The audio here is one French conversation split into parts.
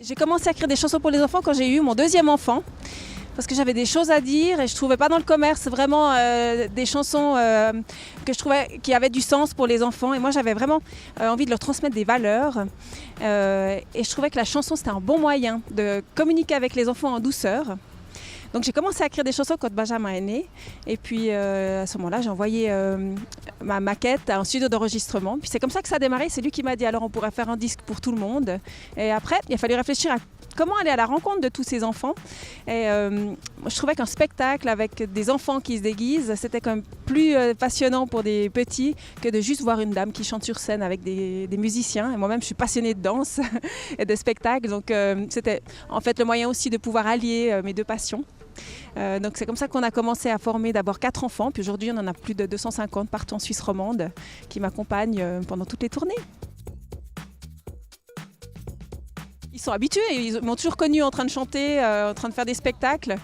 J'ai commencé à écrire des chansons pour les enfants quand j'ai eu mon deuxième enfant. Parce que j'avais des choses à dire et je ne trouvais pas dans le commerce vraiment des chansons que je trouvais qui avaient du sens pour les enfants. Et moi, j'avais vraiment envie de leur transmettre des valeurs. Et je trouvais que la chanson, c'était un bon moyen de communiquer avec les enfants en douceur. Donc j'ai commencé à écrire des chansons quand Benjamin est né. Et puis à ce moment-là, j'ai envoyé ma maquette à un studio d'enregistrement. Puis c'est comme ça que ça a démarré. C'est lui qui m'a dit alors on pourrait faire un disque pour tout le monde. Et après, il a fallu réfléchir à comment aller à la rencontre de tous ces enfants. Et je trouvais qu'un spectacle avec des enfants qui se déguisent, c'était quand même plus passionnant pour des petits que de juste voir une dame qui chante sur scène avec des musiciens. Et moi-même, je suis passionnée de danse et de spectacle. Donc c'était en fait le moyen aussi de pouvoir allier mes deux passions. Donc c'est comme ça qu'on a commencé à former d'abord 4 enfants, puis aujourd'hui on en a plus de 250 partout en Suisse romande qui m'accompagnent pendant toutes les tournées. Ils sont habitués, ils m'ont toujours connu en train de chanter, en train de faire des spectacles.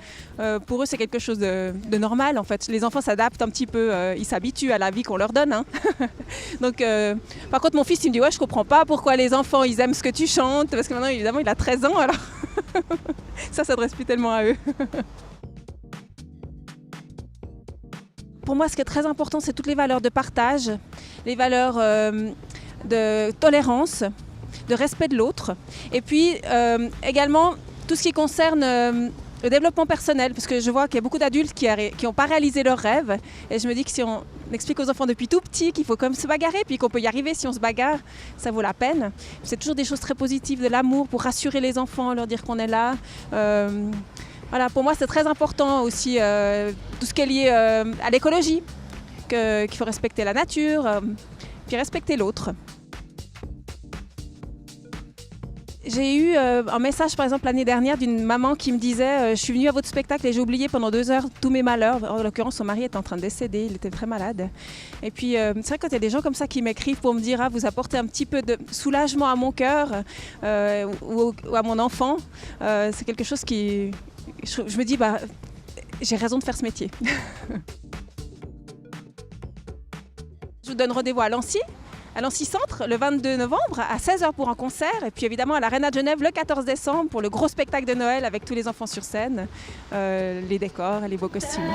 Pour eux c'est quelque chose de normal en fait. Les enfants s'adaptent un petit peu, ils s'habituent à la vie qu'on leur donne. Hein. Donc, par contre mon fils il me dit ouais je comprends pas pourquoi les enfants ils aiment ce que tu chantes, parce que maintenant évidemment il a 13 ans alors ça s'adresse plus tellement à eux. Pour moi, ce qui est très important, c'est toutes les valeurs de partage, les valeurs de tolérance, de respect de l'autre. Et puis également, tout ce qui concerne le développement personnel, parce que je vois qu'il y a beaucoup d'adultes qui n'ont pas réalisé leurs rêves. Et je me dis que si on explique aux enfants depuis tout petit qu'il faut quand même se bagarrer, puis qu'on peut y arriver si on se bagarre, ça vaut la peine. C'est toujours des choses très positives, de l'amour pour rassurer les enfants, leur dire qu'on est là. Voilà, pour moi, c'est très important aussi tout ce qui est lié à l'écologie, qu'il faut respecter la nature, puis respecter l'autre. J'ai eu un message, par exemple, l'année dernière d'une maman qui me disait « Je suis venue à votre spectacle et j'ai oublié pendant 2 heures tous mes malheurs. » En l'occurrence, son mari était en train de décéder, il était très malade. Et puis, c'est vrai que quand il y a des gens comme ça qui m'écrivent pour me dire « Ah, vous apportez un petit peu de soulagement à mon cœur ou à mon enfant », c'est quelque chose qui... Je me dis, bah, j'ai raison de faire ce métier. Je vous donne rendez-vous à Lancy Centre, le 22 novembre, à 16h pour un concert. Et puis évidemment à l'Arena de Genève, le 14 décembre, pour le gros spectacle de Noël avec tous les enfants sur scène, les décors et les beaux costumes.